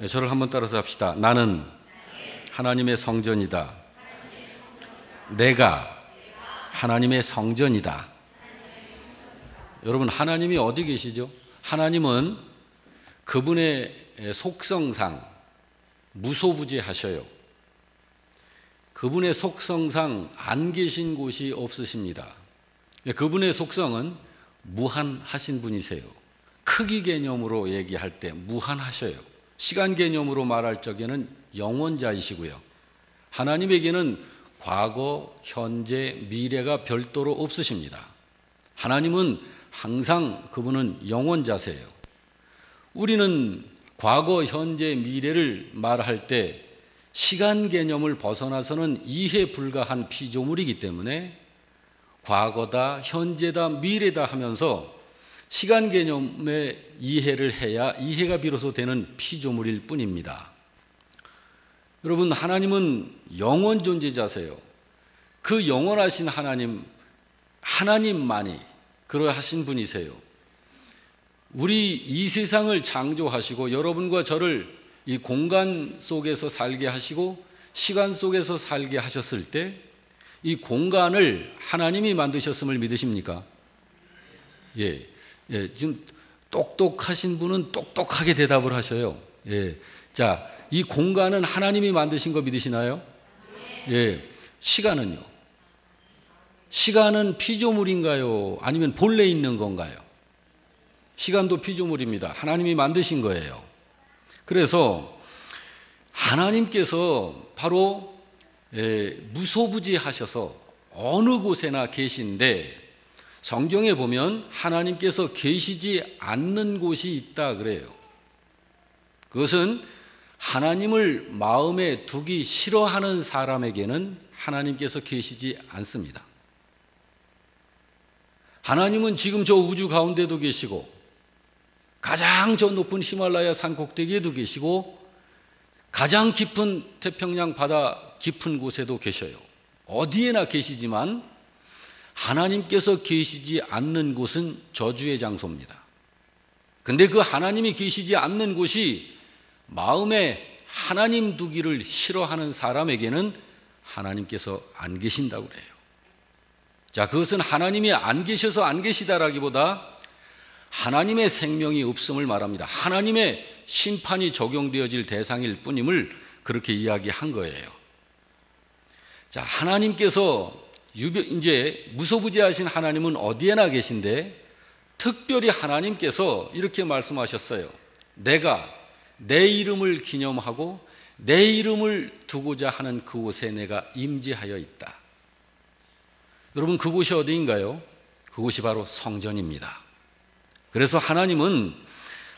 저를 한번 따라서 합시다. 나는 하나님의 성전이다. 내가 하나님의 성전이다. 여러분, 하나님이 어디 계시죠? 하나님은 그분의 속성상 무소부재하셔요. 그분의 속성상 안 계신 곳이 없으십니다. 그분의 속성은 무한하신 분이세요. 크기 개념으로 얘기할 때 무한하셔요. 시간 개념으로 말할 적에는 영원자이시고요. 하나님에게는 과거, 현재, 미래가 별도로 없으십니다. 하나님은 항상 그분은 영원자세요. 우리는 과거, 현재, 미래를 말할 때 시간 개념을 벗어나서는 이해 불가한 피조물이기 때문에 과거다, 현재다, 미래다 하면서 시간 개념의 이해를 해야 이해가 비로소 되는 피조물일 뿐입니다. 여러분, 하나님은 영원 존재자세요. 그 영원하신 하나님만이 그러하신 분이세요. 우리 이 세상을 창조하시고 여러분과 저를 이 공간 속에서 살게 하시고 시간 속에서 살게 하셨을 때 이 공간을 하나님이 만드셨음을 믿으십니까? 지금 똑똑하신 분은 똑똑하게 대답을 하셔요. 자, 이 공간은 하나님이 만드신 거 믿으시나요? 시간은요? 시간은 피조물인가요? 아니면 본래 있는 건가요? 시간도 피조물입니다. 하나님이 만드신 거예요. 그래서 하나님께서 바로 무소부지하셔서 어느 곳에나 계신데 성경에 보면 하나님께서 계시지 않는 곳이 있다 그래요. 그것은 하나님을 마음에 두기 싫어하는 사람에게는 하나님께서 계시지 않습니다. 하나님은 지금 저 우주 가운데도 계시고 가장 저 높은 히말라야 산 꼭대기에도 계시고 가장 깊은 태평양 바다 깊은 곳에도 계셔요. 어디에나 계시지만 하나님께서 계시지 않는 곳은 저주의 장소입니다. 근데 그 하나님이 계시지 않는 곳이 마음에 하나님 두기를 싫어하는 사람에게는 하나님께서 안 계신다고 그래요. 자, 그것은 하나님이 안 계셔서 안 계시다라기보다 하나님의 생명이 없음을 말합니다. 하나님의 심판이 적용되어질 대상일 뿐임을 그렇게 이야기한 거예요. 자, 하나님께서 이제 무소부지하신 하나님은 어디에나 계신데 특별히 하나님께서 이렇게 말씀하셨어요. 내가 내 이름을 기념하고 내 이름을 두고자 하는 그곳에 내가 임재하여 있다. 여러분, 그곳이 어디인가요? 그곳이 바로 성전입니다. 그래서 하나님은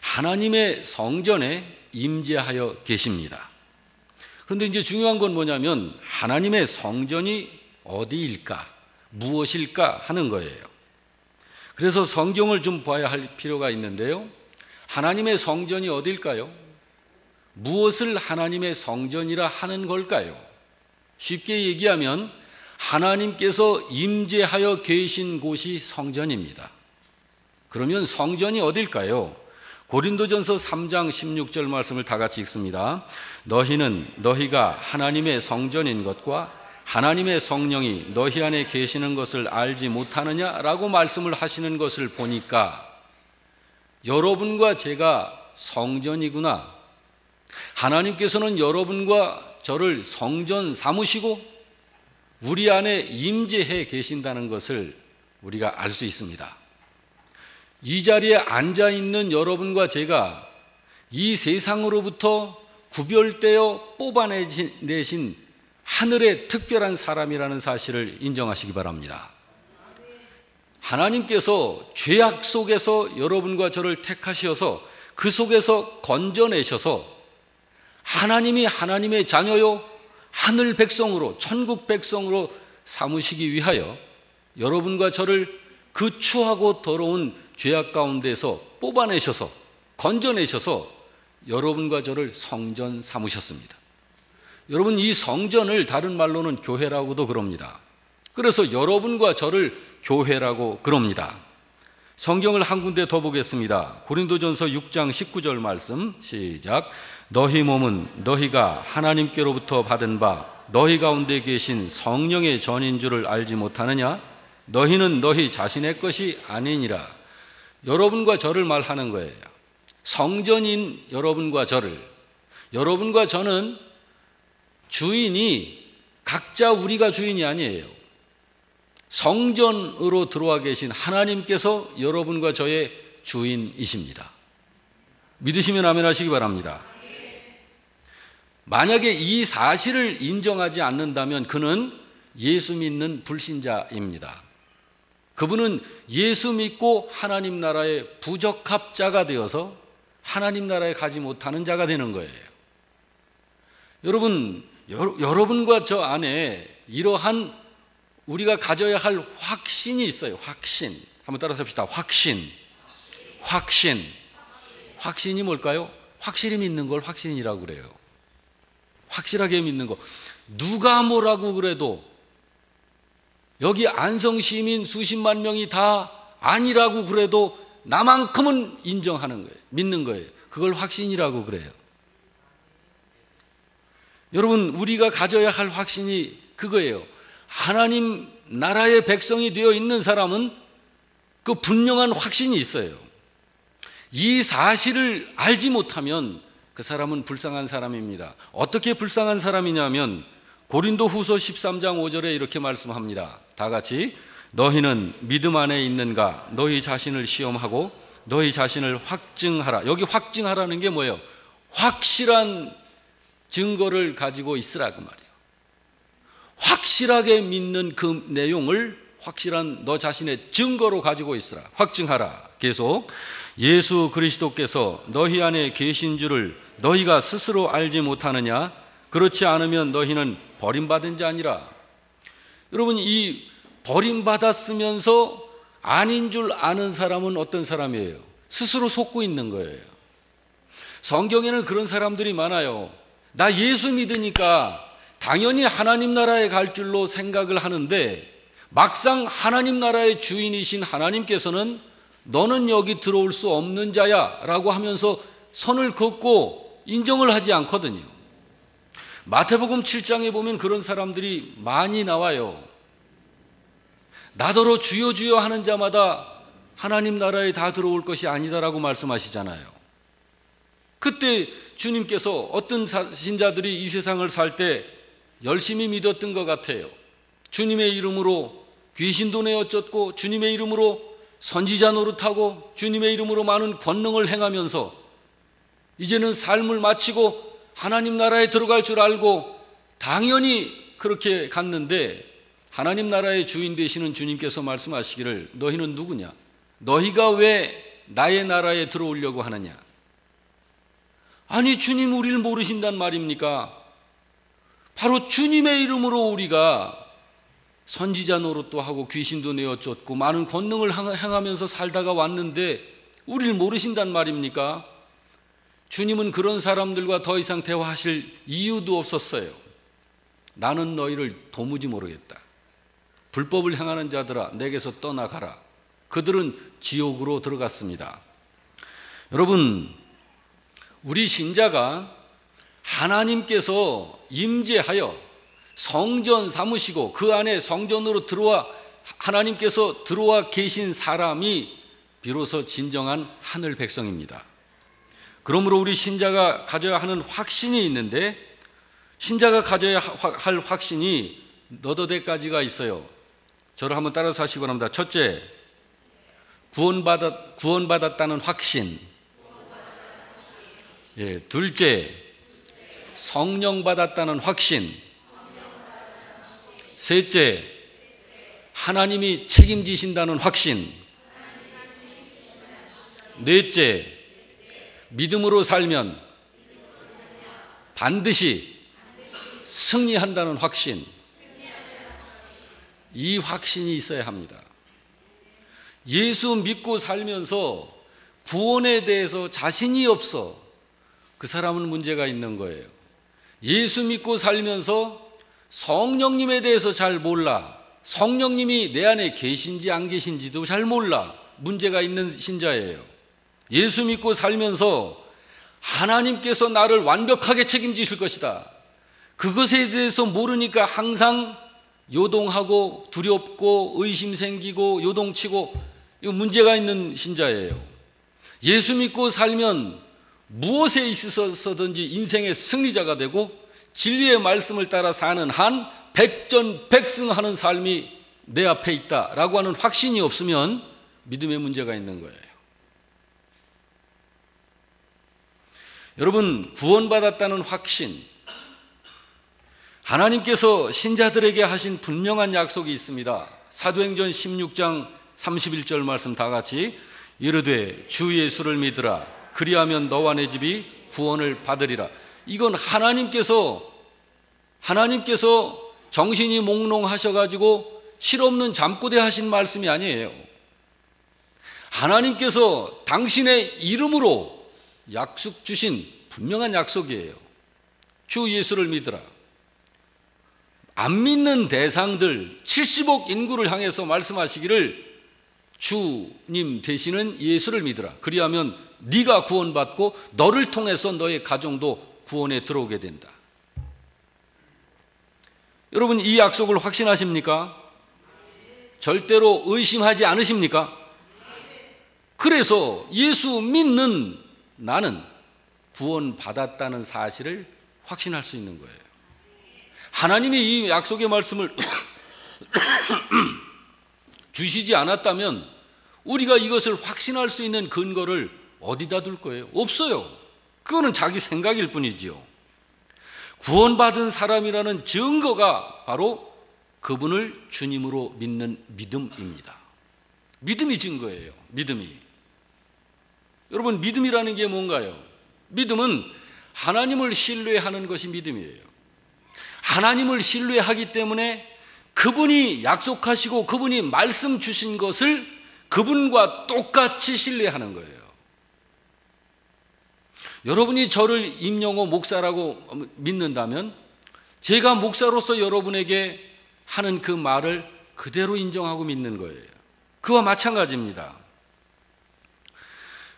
하나님의 성전에 임재하여 계십니다. 그런데 이제 중요한 건 뭐냐면 하나님의 성전이 어디일까, 무엇일까 하는 거예요. 그래서 성경을 좀 봐야 할 필요가 있는데요. 하나님의 성전이 어딜까요? 무엇을 하나님의 성전이라 하는 걸까요? 쉽게 얘기하면 하나님께서 임재하여 계신 곳이 성전입니다. 그러면 성전이 어딜까요? 고린도전서 3장 16절 말씀을 다 같이 읽습니다. 너희가 하나님의 성전인 것과 하나님의 성령이 너희 안에 계시는 것을 알지 못하느냐라고 말씀을 하시는 것을 보니까 여러분과 제가 성전이구나. 하나님께서는 여러분과 저를 성전 삼으시고 우리 안에 임재해 계신다는 것을 우리가 알 수 있습니다. 이 자리에 앉아 있는 여러분과 제가 이 세상으로부터 구별되어 뽑아내신 하늘의 특별한 사람이라는 사실을 인정하시기 바랍니다. 하나님께서 죄악 속에서 여러분과 저를 택하셔서 그 속에서 건져내셔서 하나님이 하나님의 자녀요 하늘 백성으로 천국 백성으로 삼으시기 위하여 여러분과 저를 그 추하고 더러운 죄악 가운데서 뽑아내셔서 건져내셔서 여러분과 저를 성전 삼으셨습니다. 여러분, 이 성전을 다른 말로는 교회라고도 그럽니다. 그래서 여러분과 저를 교회라고 그럽니다. 성경을 한 군데 더 보겠습니다. 고린도전서 6장 19절 말씀 시작. 너희 몸은 너희가 하나님께로부터 받은 바 너희 가운데 계신 성령의 전인 줄을 알지 못하느냐? 너희는 너희 자신의 것이 아니니라. 여러분과 저를 말하는 거예요. 성전인 여러분과 저를. 여러분과 저는 주인이 각자 우리가 주인이 아니에요. 성전으로 들어와 계신 하나님께서 여러분과 저의 주인이십니다. 믿으시면 아멘 하시기 바랍니다. 만약에 이 사실을 인정하지 않는다면 그는 예수 믿는 불신자입니다. 그분은 예수 믿고 하나님 나라의 부적합자가 되어서 하나님 나라에 가지 못하는 자가 되는 거예요. 여러분과 저 안에 이러한 우리가 가져야 할 확신이 있어요. 확신. 한번 따라서 합시다. 확신. 확신이 뭘까요? 확실히 믿는 걸 확신이라고 그래요. 확실하게 믿는 거. 누가 뭐라고 그래도 여기 안성 시민 수십만 명이 다 아니라고 그래도 나만큼은 인정하는 거예요. 믿는 거예요. 그걸 확신이라고 그래요. 여러분, 우리가 가져야 할 확신이 그거예요. 하나님 나라의 백성이 되어 있는 사람은 그 분명한 확신이 있어요. 이 사실을 알지 못하면 그 사람은 불쌍한 사람입니다. 어떻게 불쌍한 사람이냐면 고린도 후서 13장 5절에 이렇게 말씀합니다. 다 같이 너희는 믿음 안에 있는가? 너희 자신을 시험하고 너희 자신을 확증하라. 여기 확증하라는 게 뭐예요? 확실한 증거를 가지고 있으라 그 말이에요. 확실하게 믿는 그 내용을 확실한 너 자신의 증거로 가지고 있으라. 확증하라. 계속 예수 그리스도께서 너희 안에 계신 줄을 너희가 스스로 알지 못하느냐? 그렇지 않으면 너희는 버림받은 자니라. 여러분, 이 버림받았으면서 아닌 줄 아는 사람은 어떤 사람이에요? 스스로 속고 있는 거예요. 성경에는 그런 사람들이 많아요. 나 예수 믿으니까 당연히 하나님 나라에 갈 줄로 생각을 하는데 막상 하나님 나라의 주인이신 하나님께서는 너는 여기 들어올 수 없는 자야 라고 하면서 선을 긋고 인정을 하지 않거든요. 마태복음 7장에 보면 그런 사람들이 많이 나와요. 나더러 주여 주여 하는 자마다 하나님 나라에 다 들어올 것이 아니다라고 말씀하시잖아요. 그때 주님께서 어떤 신자들이 이 세상을 살 때 열심히 믿었던 것 같아요. 주님의 이름으로 귀신도 내어 쫓고 주님의 이름으로 선지자 노릇하고 주님의 이름으로 많은 권능을 행하면서 이제는 삶을 마치고 하나님 나라에 들어갈 줄 알고 당연히 그렇게 갔는데 하나님 나라의 주인 되시는 주님께서 말씀하시기를 너희는 누구냐? 너희가 왜 나의 나라에 들어오려고 하느냐? 아니 주님 우리를 모르신단 말입니까? 바로 주님의 이름으로 우리가 선지자 노릇도 하고 귀신도 내어 쫓고 많은 권능을 행하면서 살다가 왔는데 우리를 모르신단 말입니까? 주님은 그런 사람들과 더 이상 대화하실 이유도 없었어요. 나는 너희를 도무지 모르겠다. 불법을 행하는 자들아 내게서 떠나가라. 그들은 지옥으로 들어갔습니다. 여러분, 우리 신자가 하나님께서 임재하여 성전 삼으시고 그 안에 성전으로 들어와 하나님께서 들어와 계신 사람이 비로소 진정한 하늘 백성입니다. 그러므로 우리 신자가 가져야 하는 확신이 있는데 신자가 가져야 할 확신이 너더대까지가 있어요. 저를 한번 따라서 하시기 바랍니다. 첫째, 구원받았다는 확신. 예, 둘째, 성령 받았다는 확신. 셋째, 하나님이 책임지신다는 확신. 넷째, 믿음으로 살면 반드시 승리한다는 확신. 이 확신이 있어야 합니다. 예수 믿고 살면서 구원에 대해서 자신이 없어. 그 사람은 문제가 있는 거예요. 예수 믿고 살면서 성령님에 대해서 잘 몰라. 성령님이 내 안에 계신지 안 계신지도 잘 몰라. 문제가 있는 신자예요. 예수 믿고 살면서 하나님께서 나를 완벽하게 책임지실 것이다, 그것에 대해서 모르니까 항상 요동하고 두렵고 의심 생기고 요동치고, 이거 문제가 있는 신자예요. 예수 믿고 살면 무엇에 있어서든지 인생의 승리자가 되고 진리의 말씀을 따라 사는 한 백전백승하는 삶이 내 앞에 있다라고 하는 확신이 없으면 믿음의 문제가 있는 거예요. 여러분, 구원받았다는 확신, 하나님께서 신자들에게 하신 분명한 약속이 있습니다. 사도행전 16장 31절 말씀 다 같이, 이르되 주 예수를 믿으라, 그리하면 너와 내 집이 구원을 받으리라. 이건 하나님께서 정신이 몽롱하셔가지고 실없는 잠꼬대 하신 말씀이 아니에요. 하나님께서 당신의 이름으로 약속 주신 분명한 약속이에요. 주 예수를 믿으라. 안 믿는 대상들 70억 인구를 향해서 말씀하시기를 주님 되시는 예수를 믿으라. 그리하면 네가 구원받고 너를 통해서 너의 가정도 구원에 들어오게 된다. 여러분, 이 약속을 확신하십니까? 절대로 의심하지 않으십니까? 그래서 예수 믿는 나는 구원받았다는 사실을 확신할 수 있는 거예요. 하나님이 이 약속의 말씀을 주시지 않았다면 우리가 이것을 확신할 수 있는 근거를 어디다 둘 거예요? 없어요. 그거는 자기 생각일 뿐이지요. 구원받은 사람이라는 증거가 바로 그분을 주님으로 믿는 믿음입니다. 믿음이 증거예요. 믿음이. 여러분, 믿음이라는 게 뭔가요? 믿음은 하나님을 신뢰하는 것이 믿음이에요. 하나님을 신뢰하기 때문에 그분이 약속하시고 그분이 말씀 주신 것을 그분과 똑같이 신뢰하는 거예요. 여러분이 저를 임영호 목사라고 믿는다면 제가 목사로서 여러분에게 하는 그 말을 그대로 인정하고 믿는 거예요. 그와 마찬가지입니다.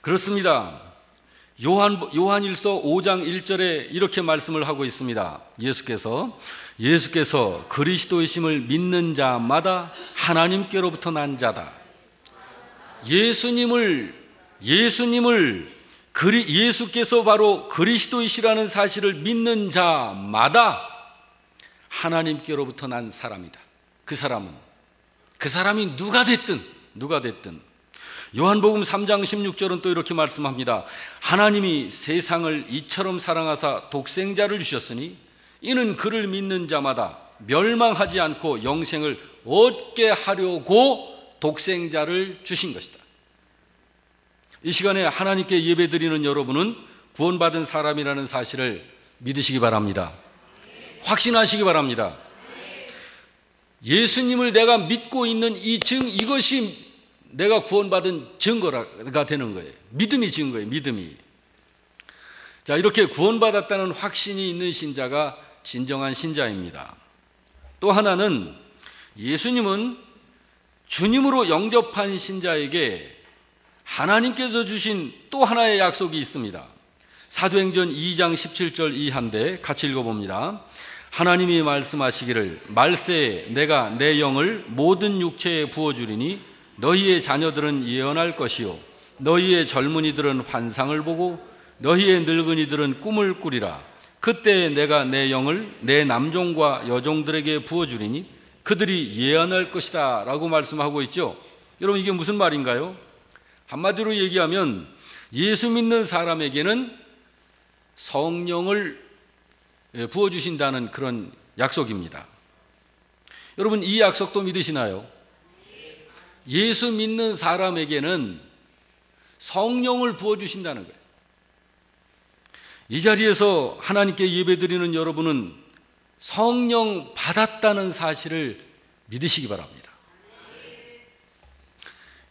그렇습니다. 요한일서 5장 1절에 이렇게 말씀을 하고 있습니다. 예수께서 그리스도이심을 믿는 자마다 하나님께로부터 난 자다. 예수께서 바로 그리스도이시라는 사실을 믿는 자마다 하나님께로부터 난 사람이다. 그 사람이 누가 됐든 요한복음 3장 16절은 또 이렇게 말씀합니다. 하나님이 세상을 이처럼 사랑하사 독생자를 주셨으니 이는 그를 믿는 자마다 멸망하지 않고 영생을 얻게 하려고 독생자를 주신 것이다. 이 시간에 하나님께 예배드리는 여러분은 구원받은 사람이라는 사실을 믿으시기 바랍니다. 확신하시기 바랍니다. 예수님을 내가 믿고 있는 이것이 내가 구원받은 증거가 되는 거예요. 믿음이 증거예요. 믿음이. 자, 이렇게 구원받았다는 확신이 있는 신자가 진정한 신자입니다. 또 하나는, 예수님은 주님으로 영접한 신자에게 하나님께서 주신 또 하나의 약속이 있습니다. 사도행전 2장 17절 이하인데 같이 읽어봅니다. 하나님이 말씀하시기를 말세에 내가 내 영을 모든 육체에 부어주리니 너희의 자녀들은 예언할 것이요 너희의 젊은이들은 환상을 보고 너희의 늙은이들은 꿈을 꾸리라. 그때 내가 내 영을 내 남종과 여종들에게 부어주리니 그들이 예언할 것이다 라고 말씀하고 있죠. 여러분, 이게 무슨 말인가요? 한마디로 얘기하면 예수 믿는 사람에게는 성령을 부어주신다는 그런 약속입니다. 여러분, 이 약속도 믿으시나요? 예수 믿는 사람에게는 성령을 부어주신다는 거예요. 이 자리에서 하나님께 예배드리는 여러분은 성령 받았다는 사실을 믿으시기 바랍니다.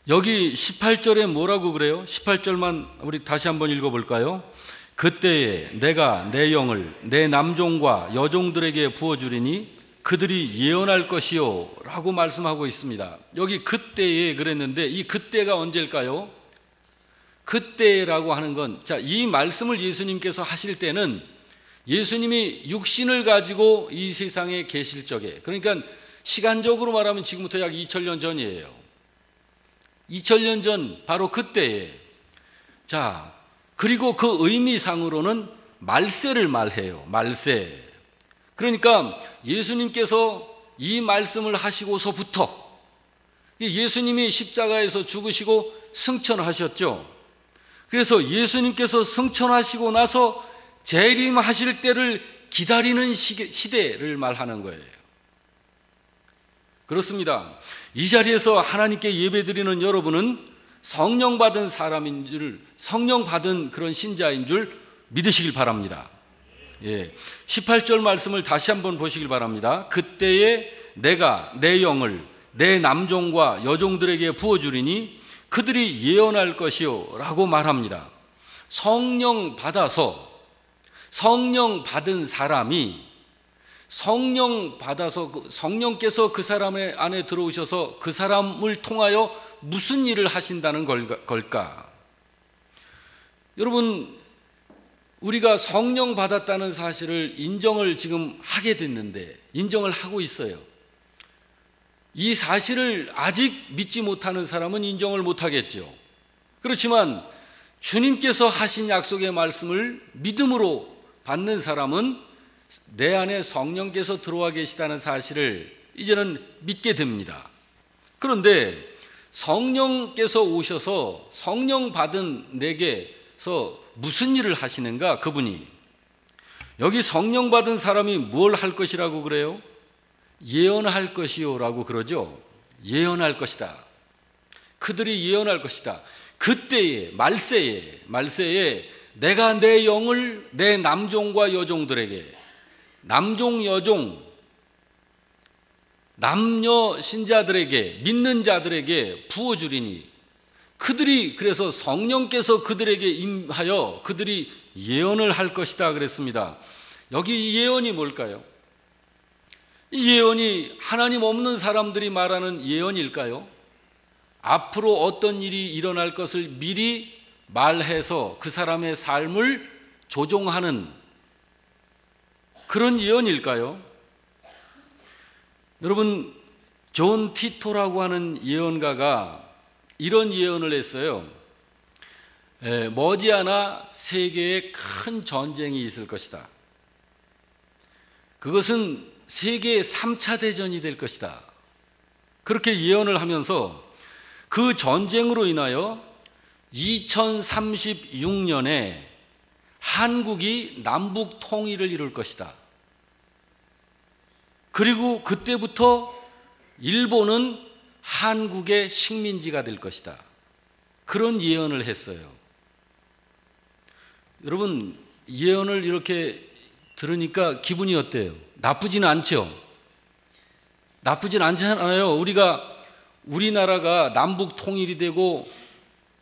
여기 18절에 뭐라고 그래요? 18절만 우리 다시 한번 읽어볼까요? 그때에 내가 내 영을 내 남종과 여종들에게 부어주리니 그들이 예언할 것이요 라고 말씀하고 있습니다. 여기 그때에 그랬는데 이 그때가 언제일까요? 그때라고 하는 건, 자, 이 말씀을 예수님께서 하실 때는 예수님이 육신을 가지고 이 세상에 계실 적에, 그러니까 시간적으로 말하면 지금부터 약 2000년 전이에요. 2000년 전 바로 그때에, 자, 그리고 그 의미상으로는 말세를 말해요. 말세. 그러니까 예수님께서 이 말씀을 하시고서부터, 예수님이 십자가에서 죽으시고 승천하셨죠. 그래서 예수님께서 승천하시고 나서 재림하실 때를 기다리는 시대를 말하는 거예요. 그렇습니다. 이 자리에서 하나님께 예배드리는 여러분은 성령 받은 사람인 줄, 성령 받은 그런 신자인 줄 믿으시길 바랍니다. 예, 18절 말씀을 다시 한번 보시길 바랍니다. 그때에 내가 내 영을 내 남종과 여종들에게 부어주리니 그들이 예언할 것이요 라고 말합니다. 성령 받아서, 성령 받은 사람이, 성령 받아서 성령께서 그 사람 안에 들어오셔서 그 사람을 통하여 무슨 일을 하신다는 걸까? 여러분, 우리가 성령 받았다는 사실을 인정을 지금 하게 됐는데, 인정을 하고 있어요. 이 사실을 아직 믿지 못하는 사람은 인정을 못하겠죠. 그렇지만 주님께서 하신 약속의 말씀을 믿음으로 받는 사람은 내 안에 성령께서 들어와 계시다는 사실을 이제는 믿게 됩니다. 그런데 성령께서 오셔서 성령 받은 내게서 무슨 일을 하시는가? 그분이 여기 성령 받은 사람이 뭘 할 것이라고 그래요? 예언할 것이요 라고 그러죠. 예언할 것이다. 그들이 예언할 것이다. 그때에, 말세에 내가 내 영을 내 남종과 여종들에게, 남종 여종, 남녀 신자들에게, 믿는 자들에게 부어주리니, 그들이, 그래서 성령께서 그들에게 임하여 그들이 예언을 할 것이다 그랬습니다. 여기 이 예언이 뭘까요? 이 예언이 하나님 없는 사람들이 말하는 예언일까요? 앞으로 어떤 일이 일어날 것을 미리 말해서 그 사람의 삶을 조종하는 그런 예언일까요? 여러분, 존 티토라고 하는 예언가가 이런 예언을 했어요. 머지않아 세계에 큰 전쟁이 있을 것이다. 그것은 세계 3차 대전이 될 것이다. 그렇게 예언을 하면서 그 전쟁으로 인하여 2036년에 한국이 남북 통일을 이룰 것이다. 그리고 그때부터 일본은 한국의 식민지가 될 것이다. 그런 예언을 했어요. 여러분, 예언을 이렇게 들으니까 기분이 어때요? 나쁘지는 않죠? 나쁘진 않잖아요. 우리나라가 남북 통일이 되고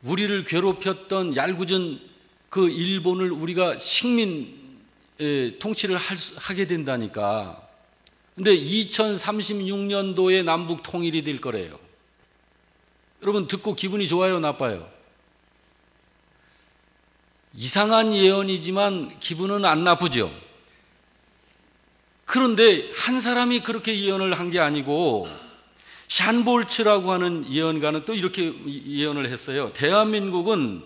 우리를 괴롭혔던 얄궂은 그 일본을 우리가 식민 통치를 하게 된다니까. 근데 2036년도에 남북 통일이 될 거래요. 여러분, 듣고 기분이 좋아요, 나빠요? 이상한 예언이지만 기분은 안 나쁘죠. 그런데 한 사람이 그렇게 예언을 한 게 아니고 샨볼츠라고 하는 예언가는 또 이렇게 예언을 했어요. 대한민국은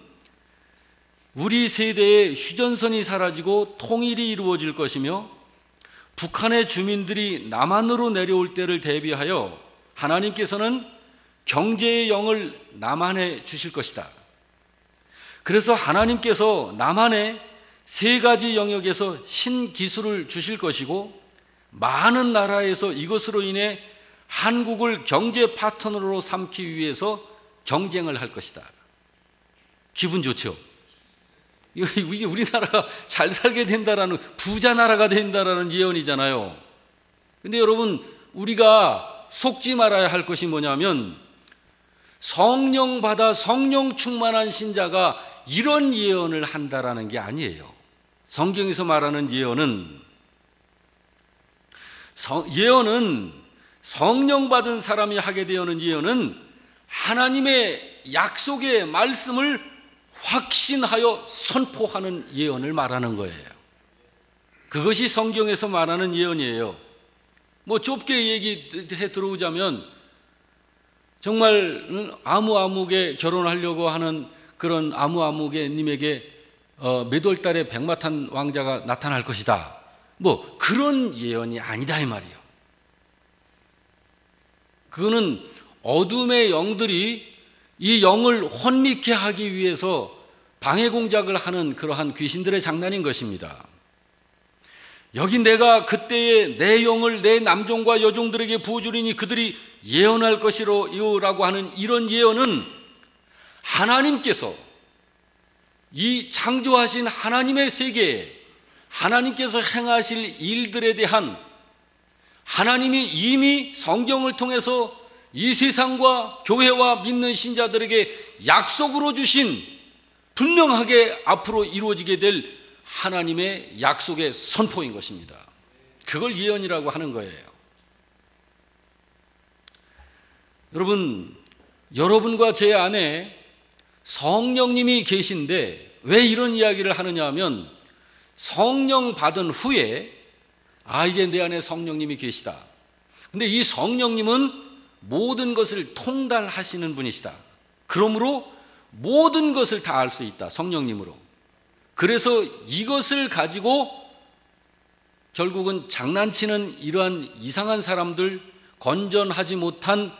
우리 세대의 휴전선이 사라지고 통일이 이루어질 것이며 북한의 주민들이 남한으로 내려올 때를 대비하여 하나님께서는 경제의 영을 남한에 주실 것이다. 그래서 하나님께서 남한에 3가지 영역에서 신기술을 주실 것이고 많은 나라에서 이것으로 인해 한국을 경제 파트너로 삼기 위해서 경쟁을 할 것이다. 기분 좋죠? 이게 우리나라가 잘 살게 된다라는, 부자 나라가 된다라는 예언이잖아요. 근데 여러분, 우리가 속지 말아야 할 것이 뭐냐면 성령 받아 성령 충만한 신자가 이런 예언을 한다라는 게 아니에요. 성경에서 말하는 예언은 예언은 성령 받은 사람이 하게 되는 예언은 하나님의 약속의 말씀을 확신하여 선포하는 예언을 말하는 거예요. 그것이 성경에서 말하는 예언이에요. 뭐 좁게 얘기해 들어오자면 정말 아무아무게 결혼하려고 하는 그런 아무아무게 님에게 몇 월 달에 백마탄 왕자가 나타날 것이다. 뭐 그런 예언이 아니다 이 말이에요. 그거는 어둠의 영들이 이 영을 혼미케 하기 위해서 방해 공작을 하는 그러한 귀신들의 장난인 것입니다. 여기 내가 그때에 내 영을 내 남종과 여종들에게 부어주리니 그들이 예언할 것이로라고 하는 이런 예언은 하나님께서 이 창조하신 하나님의 세계에 하나님께서 행하실 일들에 대한 하나님이 이미 성경을 통해서 이 세상과 교회와 믿는 신자들에게 약속으로 주신 분명하게 앞으로 이루어지게 될 하나님의 약속의 선포인 것입니다. 그걸 예언이라고 하는 거예요. 여러분과 제 안에 성령님이 계신데 왜 이런 이야기를 하느냐 하면 성령 받은 후에 이제 내 안에 성령님이 계시다. 근데 이 성령님은 모든 것을 통달하시는 분이시다. 그러므로 모든 것을 다 알 수 있다. 성령님으로. 그래서 이것을 가지고 결국은 장난치는 이러한 이상한 사람들, 건전하지 못한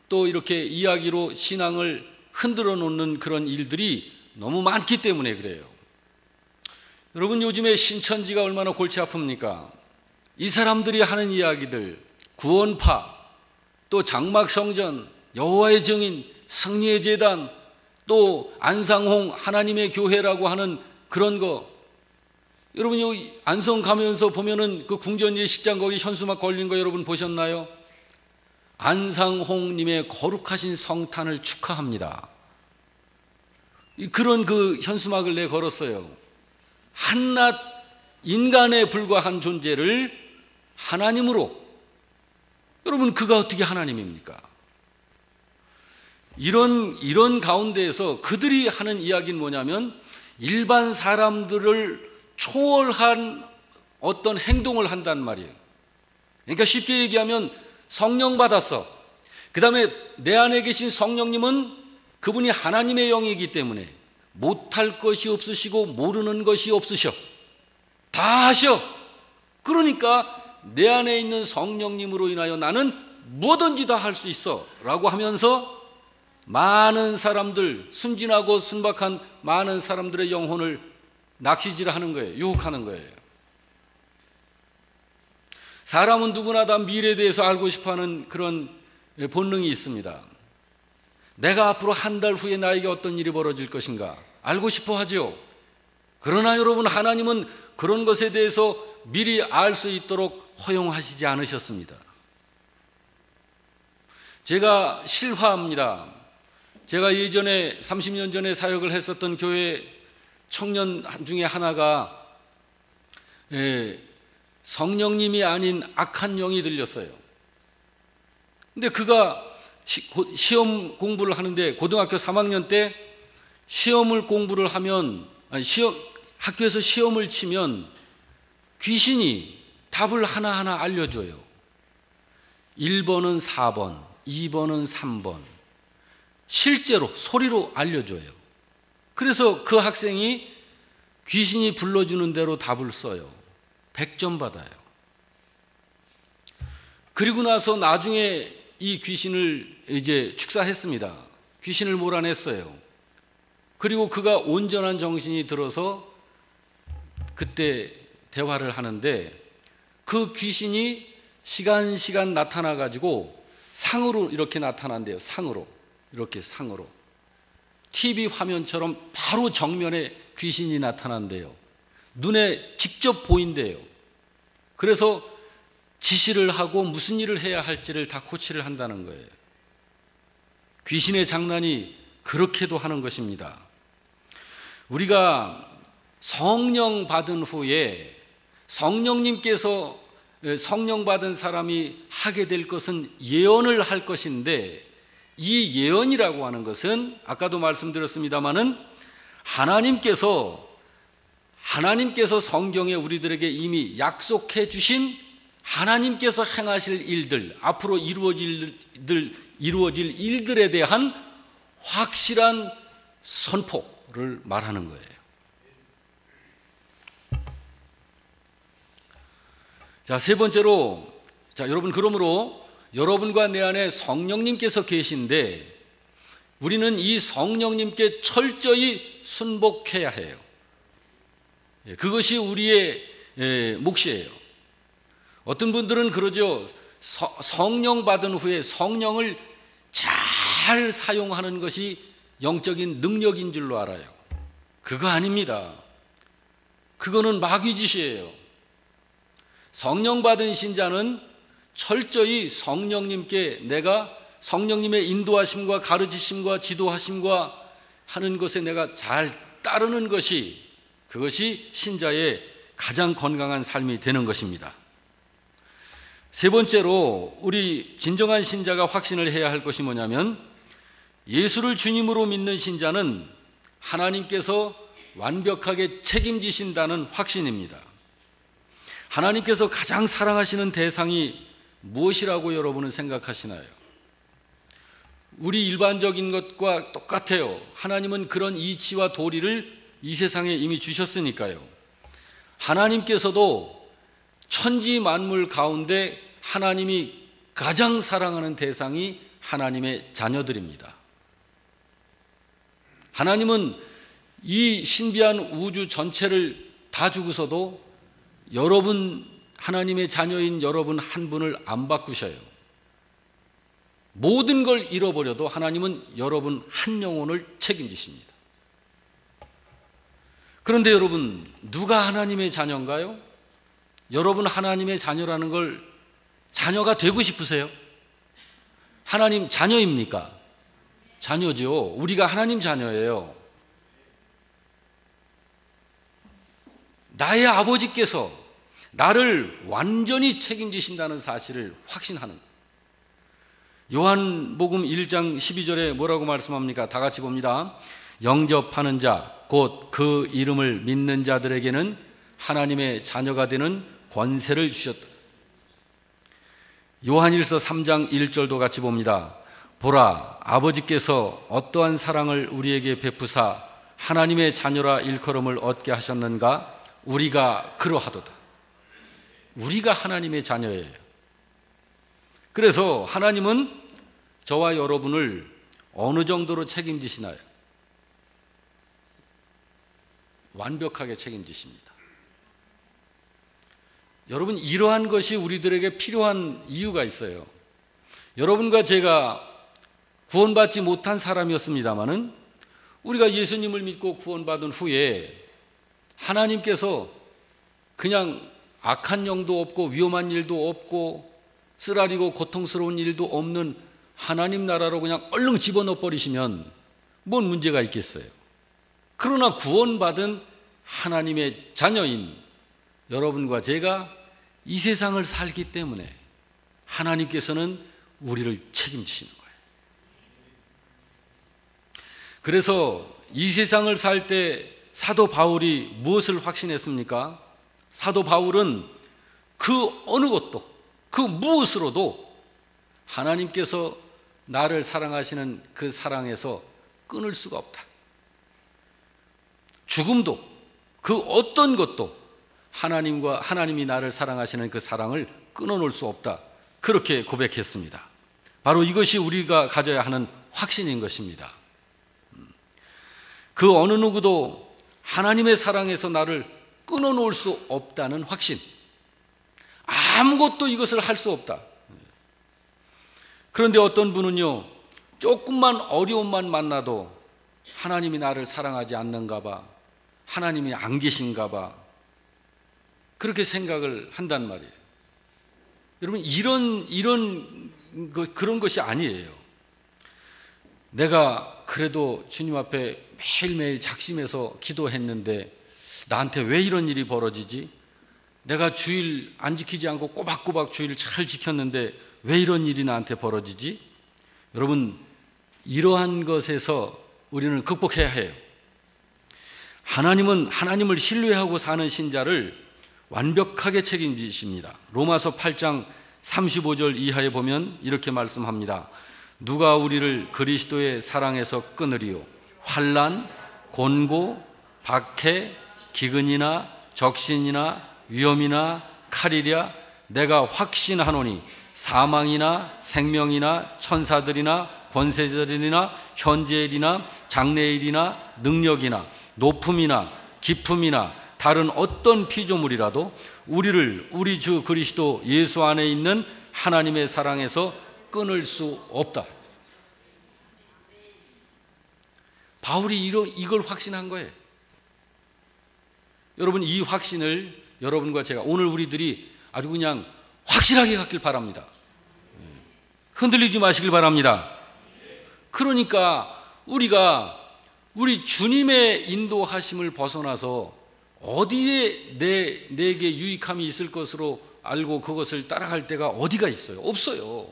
또 이렇게 이야기로 신앙을 흔들어 놓는 그런 일들이 너무 많기 때문에 그래요. 여러분, 요즘에 신천지가 얼마나 골치 아픕니까? 이 사람들이 하는 이야기들, 구원파, 또 장막성전, 여호와의 증인, 승리의 제단, 또 안상홍 하나님의 교회라고 하는 그런 거. 여러분, 여기 안성 가면서 보면은 그 궁전 예식장 거기 현수막 걸린 거 여러분 보셨나요? 안상홍님의 거룩하신 성탄을 축하합니다. 그런 그 현수막을 내 걸었어요. 한낱 인간에 불과한 존재를 하나님으로. 여러분, 그가 어떻게 하나님입니까? 이런 가운데에서 그들이 하는 이야기는 뭐냐면 일반 사람들을 초월한 어떤 행동을 한단 말이에요. 그러니까 쉽게 얘기하면 성령 받았어. 그 다음에 내 안에 계신 성령님은 그분이 하나님의 영이기 때문에 못할 것이 없으시고 모르는 것이 없으셔. 다 하셔. 그러니까 내 안에 있는 성령님으로 인하여 나는 뭐든지 다 할 수 있어 라고 하면서 많은 사람들, 순진하고 순박한 많은 사람들의 영혼을 낚시질하는 거예요. 유혹하는 거예요. 사람은 누구나 다 미래에 대해서 알고 싶어하는 그런 본능이 있습니다. 내가 앞으로 한 달 후에 나에게 어떤 일이 벌어질 것인가 알고 싶어 하죠. 그러나 여러분, 하나님은 그런 것에 대해서 미리 알 수 있도록 허용하시지 않으셨습니다. 제가 실화합니다. 제가 예전에 30년 전에 사역을 했었던 교회 청년 중에 하나가 성령님이 아닌 악한 영이 들렸어요. 근데 그가 시험 공부를 하는데 고등학교 3학년 때 시험을 공부를 하면 학교에서 시험을 치면 귀신이 답을 하나하나 알려줘요. 1번은 4번, 2번은 3번. 실제로 소리로 알려줘요. 그래서 그 학생이 귀신이 불러주는 대로 답을 써요. 100점 받아요. 그리고 나서 나중에 이 귀신을 이제 축사했습니다. 귀신을 몰아냈어요. 그리고 그가 온전한 정신이 들어서 그때 대화를 하는데 그 귀신이 시간 나타나가지고 상으로 이렇게 나타난대요. 상으로. TV 화면처럼 바로 정면에 귀신이 나타난대요. 눈에 직접 보인대요. 그래서 지시를 하고 무슨 일을 해야 할지를 다 코치를 한다는 거예요. 귀신의 장난이 그렇게도 하는 것입니다. 우리가 성령 받은 후에 성령님께서 성령 받은 사람이 하게 될 것은 예언을 할 것인데, 이 예언이라고 하는 것은 아까도 말씀드렸습니다마는 하나님께서 성경에 우리들에게 이미 약속해 주신 하나님께서 행하실 일들, 앞으로 이루어질 일들에 대한 확실한 선포를 말하는 거예요. 자, 세 번째로, 여러분, 그러므로 여러분과 내 안에 성령님께서 계신데 우리는 이 성령님께 철저히 순복해야 해요. 그것이 우리의 몫이에요. 어떤 분들은 그러죠. 성령 받은 후에 성령을 잘 사용하는 것이 영적인 능력인 줄로 알아요. 그거 아닙니다. 그거는 마귀짓이에요. 성령 받은 신자는 철저히 성령님께 내가 성령님의 인도하심과 가르치심과 지도하심과 하는 것에 내가 잘 따르는 것이, 그것이 신자의 가장 건강한 삶이 되는 것입니다. 세 번째로 우리 진정한 신자가 확신을 해야 할 것이 뭐냐면, 예수를 주님으로 믿는 신자는 하나님께서 완벽하게 책임지신다는 확신입니다. 하나님께서 가장 사랑하시는 대상이 무엇이라고 여러분은 생각하시나요? 우리 일반적인 것과 똑같아요. 하나님은 그런 이치와 도리를 이 세상에 이미 주셨으니까요. 하나님께서도 천지 만물 가운데 하나님이 가장 사랑하는 대상이 하나님의 자녀들입니다. 하나님은 이 신비한 우주 전체를 다 주고서도 여러분, 하나님의 자녀인 여러분 한 분을 안 바꾸셔요. 모든 걸 잃어버려도 하나님은 여러분 한 영혼을 책임지십니다. 그런데 여러분, 누가 하나님의 자녀인가요? 여러분 하나님의 자녀라는 걸 자녀가 되고 싶으세요? 하나님 자녀입니까? 자녀죠. 우리가 하나님 자녀예요. 나의 아버지께서 나를 완전히 책임지신다는 사실을 확신하는 거예요. 요한복음 1장 12절에 뭐라고 말씀합니까? 다 같이 봅니다. 영접하는 자, 곧 그 이름을 믿는 자들에게는 하나님의 자녀가 되는 권세를 주셨다. 요한일서 3장 1절도 같이 봅니다. 보라, 아버지께서 어떠한 사랑을 우리에게 베푸사 하나님의 자녀라 일컬음을 얻게 하셨는가? 우리가 그러하도다. 우리가 하나님의 자녀예요. 그래서 하나님은 저와 여러분을 어느 정도로 책임지시나요? 완벽하게 책임지십니다. 여러분, 이러한 것이 우리들에게 필요한 이유가 있어요. 여러분과 제가 구원받지 못한 사람이었습니다마는 우리가 예수님을 믿고 구원받은 후에 하나님께서 그냥 악한 영도 없고 위험한 일도 없고 쓰라리고 고통스러운 일도 없는 하나님 나라로 그냥 얼른 집어넣어 버리시면 뭔 문제가 있겠어요. 그러나 구원받은 하나님의 자녀인 여러분과 제가 이 세상을 살기 때문에 하나님께서는 우리를 책임지시는 거예요. 그래서 이 세상을 살 때 사도 바울이 무엇을 확신했습니까? 사도 바울은 그 어느 것도, 그 무엇으로도 하나님께서 나를 사랑하시는 그 사랑에서 끊을 수가 없다. 죽음도, 그 어떤 것도 하나님이 나를 사랑하시는 그 사랑을 끊어놓을 수 없다. 그렇게 고백했습니다. 바로 이것이 우리가 가져야 하는 확신인 것입니다. 그 어느 누구도 하나님의 사랑에서 나를 끊어놓을 수 없다는 확신. 아무것도 이것을 할 수 없다. 그런데 어떤 분은요, 조금만 어려움만 만나도 하나님이 나를 사랑하지 않는가 봐, 하나님이 안 계신가 봐, 그렇게 생각을 한단 말이에요. 여러분, 그런 것이 아니에요. 내가 그래도 주님 앞에 매일매일 작심해서 기도했는데 나한테 왜 이런 일이 벌어지지? 내가 주일 안 지키지 않고 꼬박꼬박 주일을 잘 지켰는데 왜 이런 일이 나한테 벌어지지? 여러분, 이러한 것에서 우리는 극복해야 해요. 하나님은 하나님을 신뢰하고 사는 신자를 완벽하게 책임지십니다. 로마서 8장 35절 이하에 보면 이렇게 말씀합니다. 누가 우리를 그리스도의 사랑에서 끊으리요? 환난, 곤고, 박해, 기근이나 적신이나 위험이나 칼이랴. 내가 확신하노니 사망이나 생명이나 천사들이나 권세들이나 현재일이나 장래일이나 능력이나 높음이나 깊음이나 다른 어떤 피조물이라도 우리를 우리 주 그리스도 예수 안에 있는 하나님의 사랑에서 끊을 수 없다. 바울이 이걸 확신한 거예요. 여러분, 이 확신을 여러분과 제가 오늘 우리들이 아주 그냥 확실하게 갖길 바랍니다. 흔들리지 마시길 바랍니다. 그러니까 우리가 우리 주님의 인도하심을 벗어나서 어디에 내게 유익함이 있을 것으로 알고 그것을 따라갈 때가 어디가 있어요? 없어요.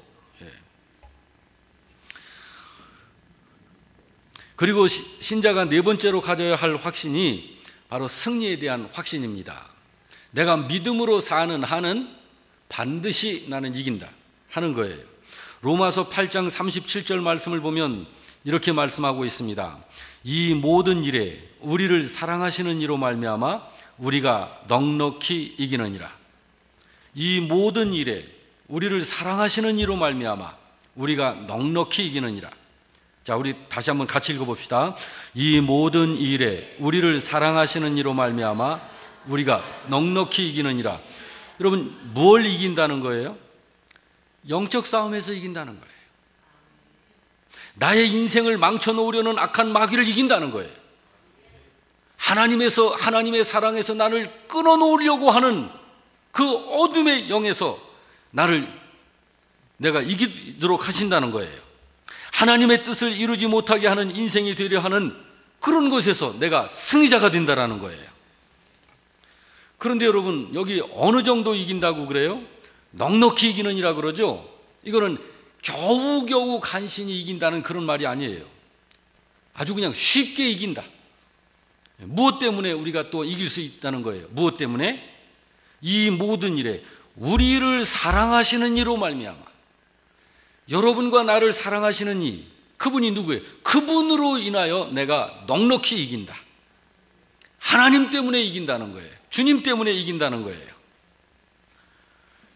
그리고 신자가 네 번째로 가져야 할 확신이 바로 승리에 대한 확신입니다. 내가 믿음으로 사는 한은 반드시 나는 이긴다 하는 거예요. 로마서 8장 37절 말씀을 보면 이렇게 말씀하고 있습니다. 이 모든 일에 우리를 사랑하시는 이로 말미암아 우리가 넉넉히 이기느니라. 이 모든 일에 우리를 사랑하시는 이로 말미암아 우리가 넉넉히 이기느니라. 자, 우리 다시 한번 같이 읽어봅시다. 이 모든 일에 우리를 사랑하시는 이로 말미암아 우리가 넉넉히 이기느니라. 여러분, 뭘 이긴다는 거예요? 영적 싸움에서 이긴다는 거예요. 나의 인생을 망쳐놓으려는 악한 마귀를 이긴다는 거예요. 하나님의 사랑에서 나를 끊어놓으려고 하는 그 어둠의 영에서 내가 이기도록 하신다는 거예요. 하나님의 뜻을 이루지 못하게 하는 인생이 되려 하는 그런 것에서 내가 승리자가 된다는 거예요. 그런데 여러분, 여기 어느 정도 이긴다고 그래요? 넉넉히 이기느니라 그러죠? 이거는 겨우겨우 간신히 이긴다는 그런 말이 아니에요. 아주 그냥 쉽게 이긴다. 무엇 때문에 우리가 또 이길 수 있다는 거예요? 무엇 때문에? 이 모든 일에 우리를 사랑하시는 이로 말미암아. 여러분과 나를 사랑하시는 이, 그분이 누구예요? 그분으로 인하여 내가 넉넉히 이긴다. 하나님 때문에 이긴다는 거예요. 주님 때문에 이긴다는 거예요.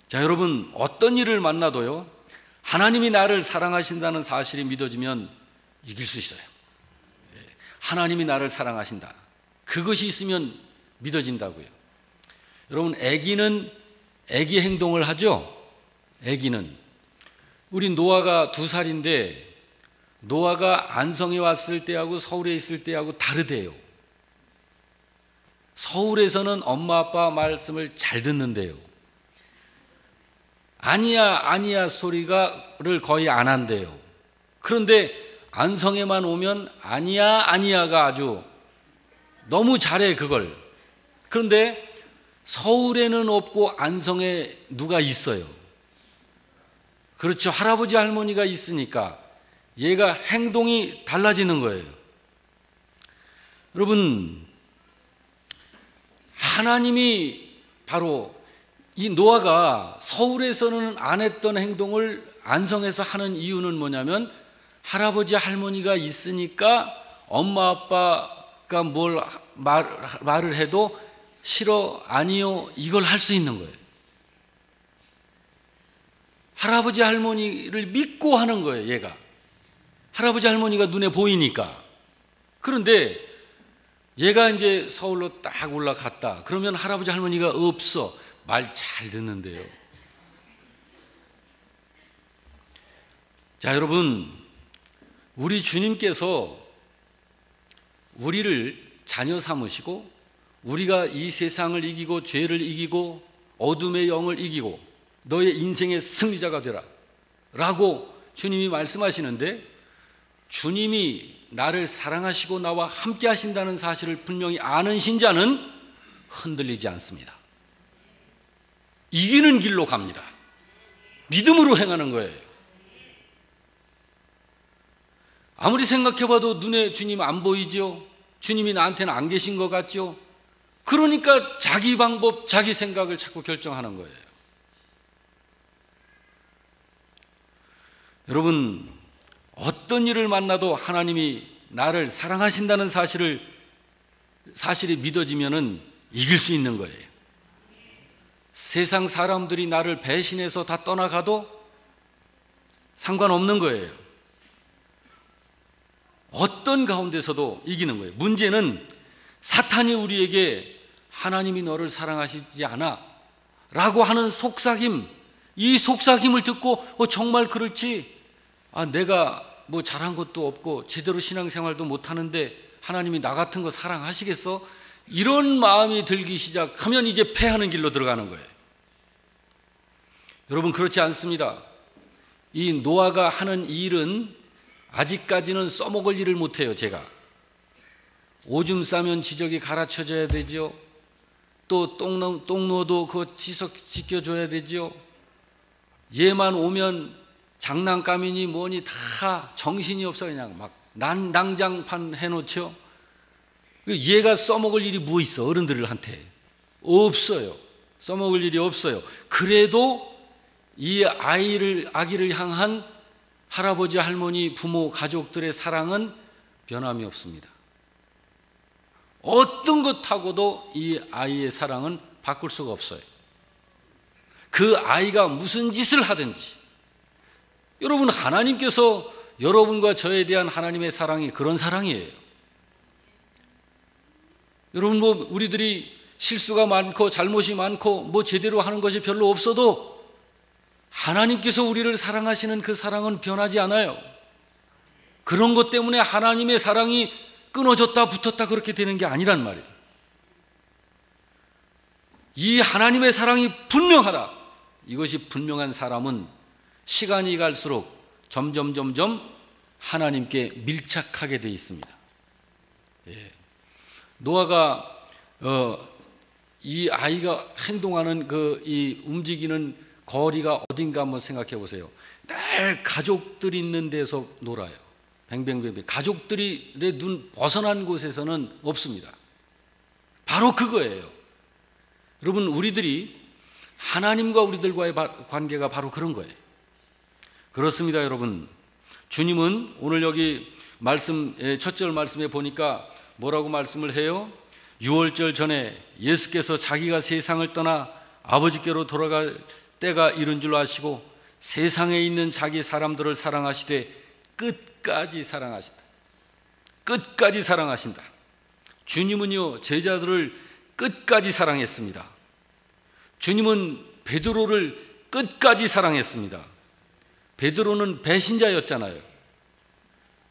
자, 여러분, 어떤 일을 만나도요, 하나님이 나를 사랑하신다는 사실이 믿어지면 이길 수 있어요. 하나님이 나를 사랑하신다. 그것이 있으면 믿어진다고요. 여러분, 아기는 아기 행동을 하죠? 아기는. 우리 노아가 2살인데 노아가 안성에 왔을 때하고 서울에 있을 때하고 다르대요. 서울에서는 엄마 아빠 말씀을 잘 듣는데요. 아니야 소리를 거의 안 한대요. 그런데 안성에만 오면 아니야가 아주 너무 잘해 그걸. 그런데 서울에는 없고 안성에 누가 있어요. 그렇죠. 할아버지 할머니가 있으니까 얘가 행동이 달라지는 거예요. 여러분, 하나님이 바로 이 노아가 서울에서는 안 했던 행동을 안성에서 하는 이유는 뭐냐면 할아버지 할머니가 있으니까 엄마 아빠가 뭘 말을 해도 싫어, 아니요, 이걸 할 수 있는 거예요. 할아버지 할머니를 믿고 하는 거예요, 얘가. 할아버지 할머니가 눈에 보이니까. 그런데 얘가 이제 서울로 딱 올라갔다. 그러면 할아버지 할머니가 없어. 말 잘 듣는데요. 자, 여러분, 우리 주님께서 우리를 자녀 삼으시고 우리가 이 세상을 이기고 죄를 이기고 어둠의 영을 이기고 너의 인생의 승리자가 되라 라고 주님이 말씀하시는데, 주님이 나를 사랑하시고 나와 함께 하신다는 사실을 분명히 아는 신자는 흔들리지 않습니다. 이기는 길로 갑니다. 믿음으로 행하는 거예요. 아무리 생각해봐도 눈에 주님 안 보이죠? 주님이 나한테는 안 계신 것 같죠? 그러니까 자기 방법, 자기 생각을 자꾸 결정하는 거예요. 여러분, 어떤 일을 만나도 하나님이 나를 사랑하신다는 사실이 믿어지면은 이길 수 있는 거예요. 세상 사람들이 나를 배신해서 다 떠나가도 상관없는 거예요. 어떤 가운데서도 이기는 거예요. 문제는 사탄이 우리에게 하나님이 너를 사랑하시지 않아 라고 하는 속삭임, 이 속삭임을 듣고 정말 그렇지, 내가 뭐 잘한 것도 없고 제대로 신앙생활도 못하는데 하나님이 나 같은 거 사랑하시겠어? 이런 마음이 들기 시작하면 이제 패하는 길로 들어가는 거예요. 여러분, 그렇지 않습니다. 이 노아가 하는 일은 아직까지는 써먹을 일을 못해요. 제가 오줌 싸면 지저귀 갈아쳐줘야 되죠. 또 똥노도 그거 지켜줘야 되죠. 얘만 오면 장난감이니 뭐니 다 정신이 없어 그냥 막 난장판 해놓죠. 얘가 써먹을 일이 뭐 있어? 어른들한테 없어요. 써먹을 일이 없어요. 그래도 이 아기를 향한 할아버지, 할머니, 부모, 가족들의 사랑은 변함이 없습니다. 어떤 것하고도 이 아이의 사랑은 바꿀 수가 없어요. 그 아이가 무슨 짓을 하든지. 여러분, 하나님께서 여러분과 저에 대한 하나님의 사랑이 그런 사랑이에요. 여러분, 우리들이 실수가 많고 잘못이 많고 제대로 하는 것이 별로 없어도 하나님께서 우리를 사랑하시는 그 사랑은 변하지 않아요. 그런 것 때문에 하나님의 사랑이 끊어졌다 붙었다 그렇게 되는 게 아니란 말이에요. 이 하나님의 사랑이 분명하다. 이것이 분명한 사람은 시간이 갈수록 점점 하나님께 밀착하게 되어 있습니다. 노아가 이 아이가 행동하는 이 움직이는 거리가 어딘가 한번 생각해 보세요. 늘 가족들이 있는 데서 놀아요. 뱅뱅뱅뱅. 가족들이 눈 벗어난 곳에서는 없습니다. 바로 그거예요. 여러분, 우리들이 하나님과 우리들과의 관계가 바로 그런 거예요. 그렇습니다, 여러분. 주님은 오늘 여기 첫 절 말씀에 보니까 뭐라고 말씀을 해요? 유월절 전에 예수께서 자기가 세상을 떠나 아버지께로 돌아갈 때가 이른 줄 아시고 세상에 있는 자기 사람들을 사랑하시되 끝까지 사랑하신다. 끝까지 사랑하신다. 주님은요, 제자들을 끝까지 사랑했습니다. 주님은 베드로를 끝까지 사랑했습니다. 베드로는 배신자였잖아요.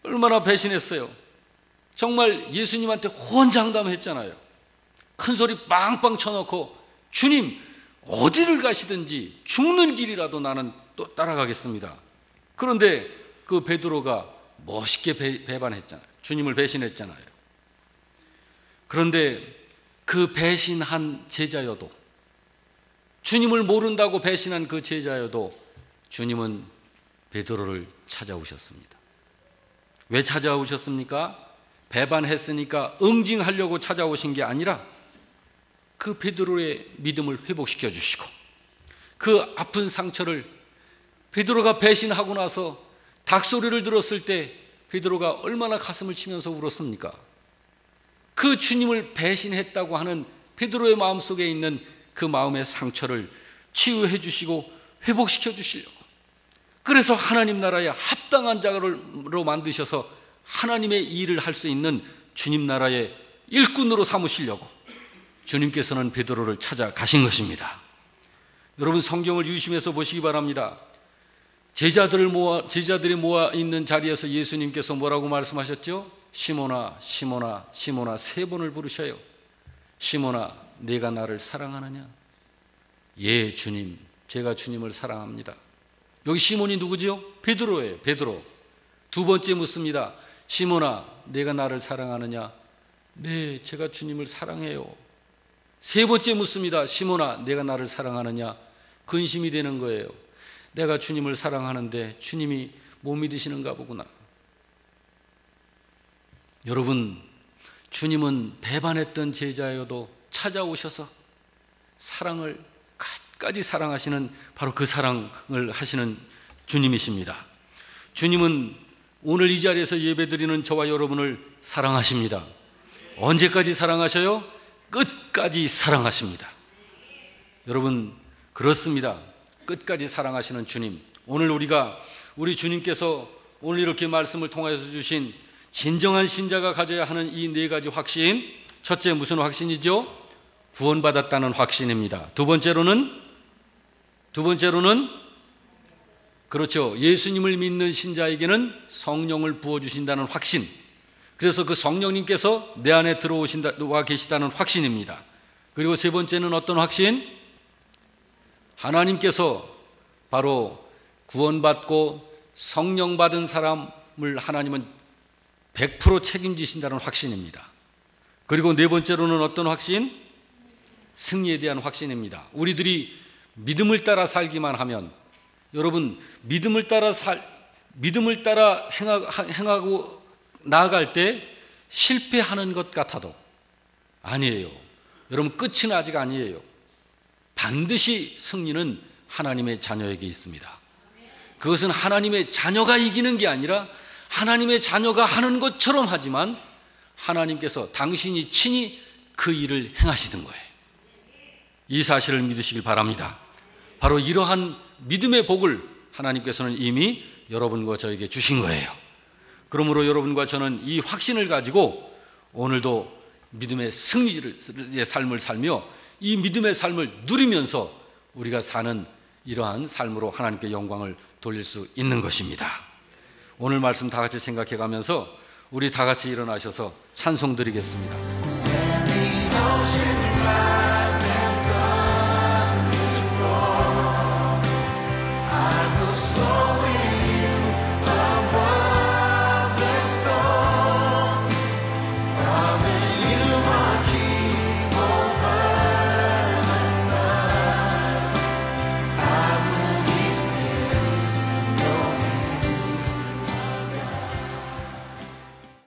얼마나 배신했어요. 정말 예수님한테 호언장담했잖아요. 큰 소리 빵빵 쳐놓고 주님 어디를 가시든지 죽는 길이라도 나는 또 따라가겠습니다. 그런데 그 베드로가 멋있게 배반했잖아요. 주님을 배신했잖아요. 그런데 그 배신한 제자여도, 주님을 모른다고 배신한 그 제자여도 주님은 베드로를 찾아오셨습니다. 왜 찾아오셨습니까? 배반했으니까 응징하려고 찾아오신 게 아니라 그 베드로의 믿음을 회복시켜 주시고, 그 아픈 상처를 베드로가 배신하고 나서 닭소리를 들었을 때 베드로가 얼마나 가슴을 치면서 울었습니까? 그 주님을 배신했다고 하는 베드로의 마음속에 있는 그 마음의 상처를 치유해 주시고 회복시켜 주시려고, 그래서 하나님 나라에 합당한 자로 만드셔서 하나님의 일을 할 수 있는 주님 나라의 일꾼으로 삼으시려고 주님께서는 베드로를 찾아가신 것입니다. 여러분, 성경을 유심해서 보시기 바랍니다. 제자들이 모아 있는 자리에서 예수님께서 뭐라고 말씀하셨죠? 시몬아, 시몬아, 시몬아, 3번을 부르셔요. 시몬아, 내가 나를 사랑하느냐? 예, 주님, 제가 주님을 사랑합니다. 여기 시몬이 누구죠? 베드로예요. 베드로. 2번째 묻습니다. 시몬아, 내가 나를 사랑하느냐? 네, 제가 주님을 사랑해요. 3번째 묻습니다. 시몬아, 내가 나를 사랑하느냐? 근심이 되는 거예요. 내가 주님을 사랑하는데 주님이 못 믿으시는가 보구나. 여러분, 주님은 배반했던 제자여도 찾아오셔서 사랑을 끝까지 사랑하시는 바로 그 사랑을 하시는 주님이십니다. 주님은 오늘 이 자리에서 예배드리는 저와 여러분을 사랑하십니다. 언제까지 사랑하셔요? 끝까지 사랑하십니다. 여러분, 그렇습니다. 끝까지 사랑하시는 주님. 오늘 우리 주님께서 오늘 이렇게 말씀을 통하여서 주신 진정한 신자가 가져야 하는 이 네 가지 확신. 첫째, 무슨 확신이죠? 구원받았다는 확신입니다. 두 번째로는 그렇죠. 예수님을 믿는 신자에게는 성령을 부어주신다는 확신. 그래서 그 성령님께서 내 안에 들어와 계시다는 확신입니다. 그리고 세 번째는 어떤 확신? 하나님께서 바로 구원받고 성령 받은 사람을 하나님은 100% 책임지신다는 확신입니다. 그리고 네 번째로는 어떤 확신? 승리에 대한 확신입니다. 우리들이 믿음을 따라 살기만 하면, 여러분, 믿음을 따라 행하고 나아갈 때 실패하는 것 같아도 아니에요. 여러분, 끝은 아직 아니에요. 반드시 승리는 하나님의 자녀에게 있습니다. 그것은 하나님의 자녀가 이기는 게 아니라 하나님의 자녀가 하는 것처럼 하지만 하나님께서 당신이 친히 그 일을 행하시는 거예요. 이 사실을 믿으시길 바랍니다. 바로 이러한 믿음의 복을 하나님께서는 이미 여러분과 저에게 주신 거예요. 그러므로 여러분과 저는 이 확신을 가지고 오늘도 믿음의 승리의 삶을 살며 이 믿음의 삶을 누리면서 우리가 사는 이러한 삶으로 하나님께 영광을 돌릴 수 있는 것입니다. 오늘 말씀 다 같이 생각해 가면서 우리 다 같이 일어나셔서 찬송 드리겠습니다.